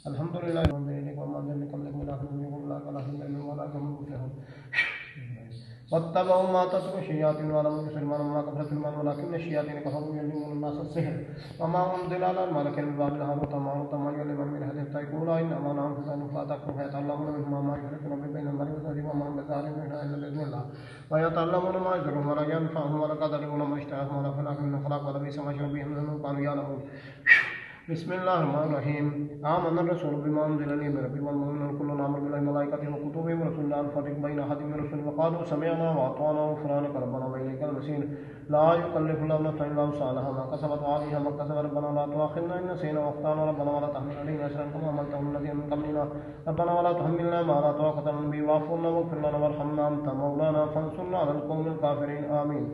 अल्हम्दुलिल्लाह वत्तबऊ मा तत्लु शयातीन वाला मुल्क सलमान वला कफर सलमान वलाकिन शयातीन कफरू युअल्लिमून अन्नास अस्सिहर वमा उनज़िला अलल मलकैन बिबाबिल हारूत व मारूत मा युअल्लिमान मिन अहदिन हत्ता यक़ूला इन्नमा नहनु फ़तनु फला तकफ़ुर फयतअल्लमूना मिम्मा मा युफ़र्रिक़ूना बिही बैनल मर'i वज़ौजिही व मा हुम बिज़ारिक़ीन इल्ला बिइज़निल्लाह व यतअल्लमूना मा यज़ुररुहुम व ला यनफ़अुहुम व लक़द अलिमू मा इश्तराहू मा लहुम फ़िल आखिरति व लबि'सा मा शरौ बिहि अनफ़ुसहुम इन कानू यअलमून। बिस्मिल्लाहिर्रहमानिर्रहीम आमन रसूलु बिमा उनज़िला इलैहि मिन रब्बिहि वल मुमिनून कुल्लुन आमना बिल्लाहि व मलाइकतिहि व कुतुबिहि व रुसुलिहि ला नुफ़र्रिक़ु बैना अहदिन मिन रुसुलिहि व क़ालू समिअना व अतअना ग़ुफ़्रानक रब्बना व इलैकल मसीर ला युकल्लिफ़ुल्लाहु नफ़्सन इल्ला वुसअहा मा कसबत व अलैहा मा इक्तसबत रब्बना ला तुआख़िज़ना इन नसीना व अख़्ताअना रब्बना व ला तहमिल अलैना इसरन कमा हमलतहु अला लज़ीना मिन क़ब्लिना रब्बना व ला तुहम्मिलना मा ला ताक़त लना बिही वाअफ़ु अन्ना वग़फ़िर लना वरहमना अन्ता मौलाना फ़ंसुरना अलल क़ौमिल काफ़िरीन आमीन।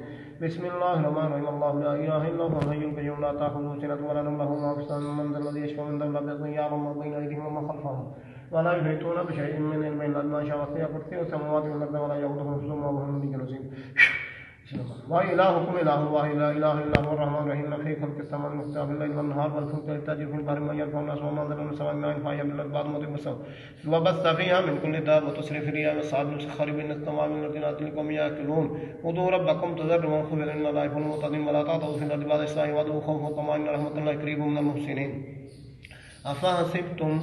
बिस्मिल्लाहिर्रहमानिर्रहीम अल्लाहु ला इलाहा इल्ला हुवल हय्युल क़य्यूम ला तअख़ुज़ुहु सिनतुन व ला नौम लहु मा फ़िस समावाति मन ज़ल्लज़ी यशफ़अु इंदहु इल्ला बिइज़निहि यअलमु मा बैना अयदीहिम व मा ख़ल्फ़हुम व ला युहीतूना बिशय'इन मिन इल्मिही इल्ला बिमा शाअ वसि'a कुर्सियुहु समावाति वल अर्ज़ व ला यऊदुहु हिफ़्ज़ुहुमा व हुवल अलिय्युल अज़ीम। व इलाहुकुम इलाहुन वाहिद ला इलाहा इल्ला हुवर रहमानुर रहीम लफ़ी ख़ल्क़िस समावाति वख्तिलाफ़िल लैलि वन नहार वल फुल्कि तजरी फ़िल बहरि बिमा यनफ़अु अन्नास व मा अनज़लना मिनस समा'i मिन मा'इन फ़अहया बिही बिल-अर्ज़ि बa'दा मौतिहा व बस्स फ़ीहा मिन कुल्लि दाब्बतिन व तस्रीफ़िर रियाहि वस्सहाbil मुसख़्ख़रि बैन as-samaa'i wal ardi लआयातिन लिक़ौमिन यअक़िलून उदू रब्बकुम तज़र्रुअन व ख़ुफ़यतन इन्नहु ला युहिब्बुल मुअ्तदीन व ला तअतदू फ़िल अर्ज़ि बa'दा इस्लाहिहा वद'ऊहु ख़ौफ़न व तमअन इन्न रहमतल्लाहि क़रीबुम मिनल मुहसिनीन। अफ़हसिबतुम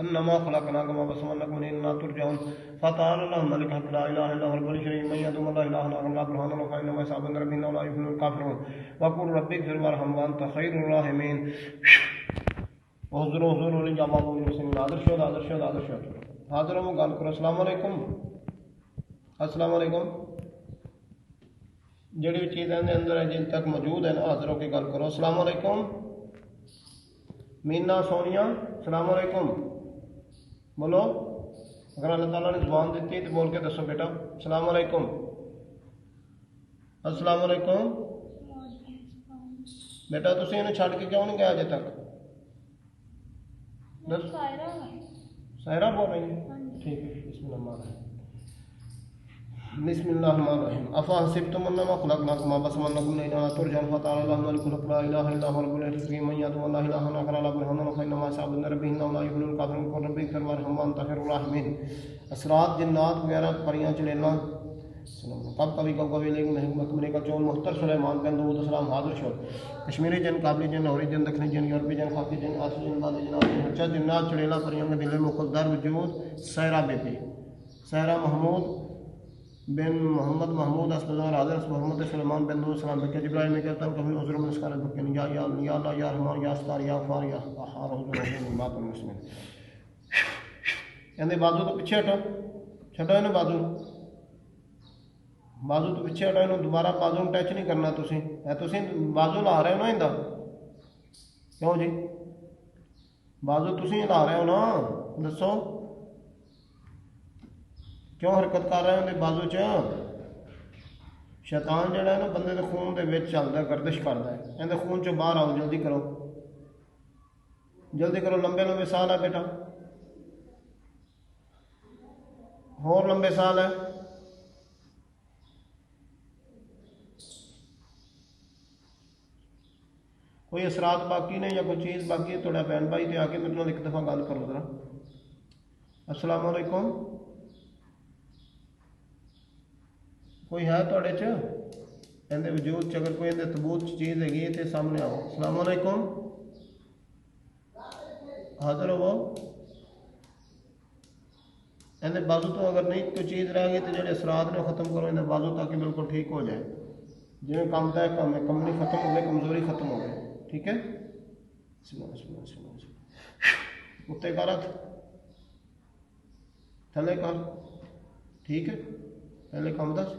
अन्नमा ख़लक़नाकुम अबसन व अन्नकुम इलैना तुरजऊन फ़तआला अल्लाहुल मलिकुल हक़्क़ु ला इलाहा इल्ला हुवल मलिकुल शरीफ मन यद'उ मअ इलाहन आख़र ला बुरहाना लहु फ़इन्नमा हिसाबुहु इंद रब्बिही इन्नहु ला युफ़्लिहुल काफ़िरून वक़ुल रब्बिग़फिर वरहम व अन्त ख़ैरुर राहिमीन। हुज़ूर लिया बाबू मुस्लिम आदर्श हाज़िरों में गाल करो अस्सलाम वालेकुम जड़ी चीज़ अंदर है जिन तक मौजूद है ना हाज़िरों की गल करो अस्सलाम वालेकुम। मीना सोनिया अस्सलाम वालेकुम बोलो अगर अल्लाह ताला ने ज़ुबान दी तो बोल के दसो बेटा अस्सलाम वालेकुम। अस्सलाम वालेकुम बेटा तुसीं इन्हूं छड्ड के क्यों नहीं गए अजे तक? सायरा बोल रही है ठीक है। बिस्मिल्लाहिर्रहमानिर्रहीम अफ़हसिबतुम अन्नमा ख़लक़नाकुम अबसन व अन्नकुम इलैना तुरजऊन फ़तआला अल्लाहुल मलिकुल हक़्क़ु ला इलाहा इल्ला हुवल मलिकुल शरीफ मन यद'उ मअ इलाहन आख़र ला बुरहाना लहु फ़इन्नमा हिसाबुहु इंद रब्बिही इन्नहु ला युफ़्लिहुल काफ़िरून वक़ुल रब्बिग़फिर वरहम व अन्त ख़ैरुर राहिमीन। असरात जिन्नात वगैरह परियां चुड़ैलां कब कभी लेकिन मकमरे का चौन मुख्तर सुलेमान बिन दाऊद सलाम हाजिर शो कश्मीरी जन काबली जन लाहौरी जन दखनी जन यूरोपी जन खाकी जन आसी जन बादी जन आसी हच्चा जिन्नात चुड़ैला परियां के दिल मुखल दर वजूद सहरा बेबी सहरा महमूद बिन मोहम्मद महमूद अस्पताल हाज़िर मोहम्मद सलमान बिन दाऊद सलाम बके जिब्राइल में कहता कभी हुज़ूर में इसका बके या अल्लाह या रहमान या अस्तार या गफ़ार या क़हार हुज़ूर बातुल मुस्लिम कहते बाजू तो पीछे हटो छड्डो इन्हें बाजू तो पिछे हटो इन्हें दोबारा बाजू टच नहीं करना तुसीं बाजू ला रहे हो ना इंदा क्यों जी बाजू तुसीं ला रहे हो ना दसो क्यों हरकत कर रहे हो बाजू च? शैतान जिहड़ा है ना बंदे के खून के विच चलदा गर्दिश करता है इहदे खून चो बाहर आओ जल्दी करो लंबे लंबे साह लै बेटा होर लंबे साह लै कोई असरात बाकी ने या कोई चीज़ बाकी है थोड़ा बहन भाई तो आके मेरे नाल एक दफ़ा गल करो जरा अस्सलाम वालेकुम कोई है थोड़े च इहदे वजूद च अगर कोई इहदे सबूत चीज़ हैगी है तो सामने आओ। अस्सलाम वालेकुम हाज़िर हो इहदे बाजू तो अगर नहीं कोई चीज़ रह गई तो जो असरात ने ख़त्म करो इहदे बाजू ताकि बिल्कुल ठीक हो जाए जिवें काम तय काम है कमनी खत्म हो गई कमजोरी खत्म हो गई ठीक है। उत्ते कर हथ थले कर ठीक है पहले काम दस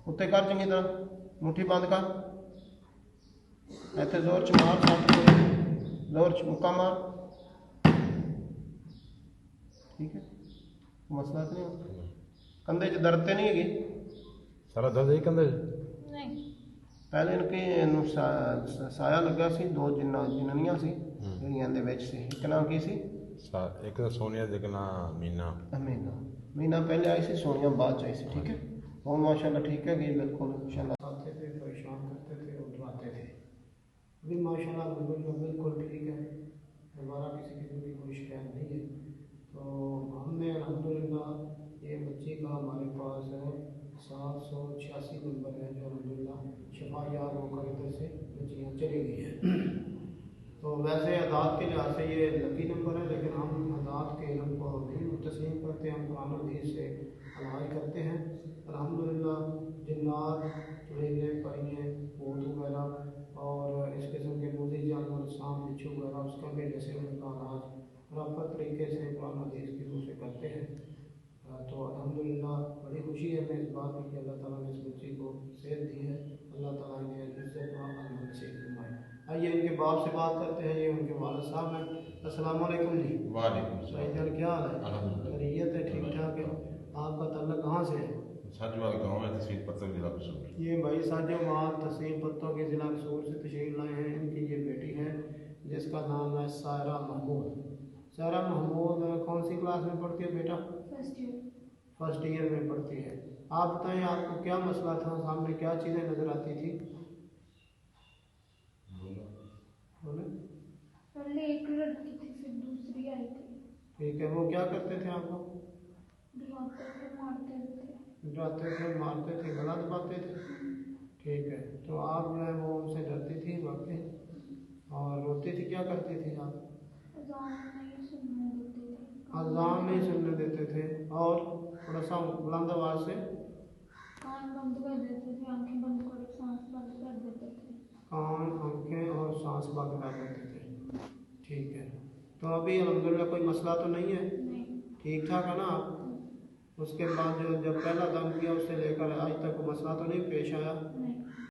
उत्ते कर चंगी तरह मुट्ठी बंद कर इत्थे जोर च मार जोर च मुक्का मार ठीक है मसला तो नहीं हो कंधे च दर्द तो नहीं है सारा दर्द है कंधे पहले इनके साया लगा सी दो जिन्नियां सी ਜਿਹੜੀਆਂ ਦੇ ਵਿੱਚ ਸੀ ਇੱਕ ਨਾਮ ਕੀ ਸੀ एक तो सोनिया एक ना मीना पहले आई सी सोनिया बाद च आई सी ठीक है और माशाल्लाह ठीक है कि बिल्कुल इंशाल्लाह आते थे परेशान करते थे और डराते थे भी माशाल्लाह अल्हम्दुलिल्लाह बिल्कुल ठीक है, हमारा किसी किस्म की कोई शिकायत नहीं है। तो हमने अल्हम्दुलिल्लाह ये बच्ची का हमारे पास 786 नंबर है जो अल्हम्दुलिल्लाह शफा यार होकर इधर से बच्चियाँ चली गई हैं। तो वैसे आदात के लिहाज से ये लकी नंबर है, लेकिन हम आदात के इल्म को नहीं तस्लीम करते, हम कुरान हदीस से इलाज करते हैं। अल्हम्दुलिल्लाह जिन्नात, चुड़ैलें, परियां, भूत वगैरह और इस किस्म के मुज़ी जानवर, सांप बिच्छू वगैरह उसका भी जैसे उनका इलाज प्रॉपर तरीके से कुरान हदीस की रूह से करते हैं। तो अल्हम्दुलिल्लाह बड़ी खुशी है हमें इस बात की कि अल्लाह ताला ने इस बच्ची को सेहत दी है, अल्लाह ताला ने इज्जत और अमन नसीब फरमाए। आइए उनके बाप से बात करते हैं, ये उनके वालिद साहब हैं। अस्सलाम वालेकुम जी। वालेकुम सलाम। भाईजान क्या हाल है? अल्हम्दुलिल्लाह। खैरियत है, ठीक ठाक है। आपका ताल्लुक कहाँ से है? साजवाल गाँव है, तहसील पत्तन, जिला कसूर। ये भाई साजोमाल तहसील पत्तों के ज़िला कसूर से तशरीफ लाए हैं। इनकी ये बेटी है जिसका नाम है सायरा महमूद। सायरा महमूद कौन सी क्लास में पढ़ती है बेटा? फर्स्ट ईयर में पढ़ती है। आप बताएं आपको क्या मसला था, सामने क्या चीज़ें नज़र आती थी? बोले। पहले एक लड़की थी, फिर दूसरी आई थी। ठीक है, वो क्या करते थे आपको? डराते थे, मारते थे। डराते थे, मारते थे, गला दबाते थे? ठीक है, तो आप जो है वो उनसे डरती थी वाकई, और रोती थी, क्या करती थी आप? अज़ान नहीं सुनने देते थे। अज़ान नहीं सुनने देते थे, और थोड़ा सा बुलंद आवाज़ से कान बंद कर देते थे, आंखें बंद कर, सांस बंद कर देते थे। कान, आंखें और सांस बंद कर देते थे। ठीक है, तो अभी अल्हम्दुलिल्लाह कोई मसला तो नहीं है? नहीं। ठीक ठाक है ना आप? उसके बाद जो जब पहला दम किया उससे लेकर आज तक मसला तो नहीं पेश आया? नहीं।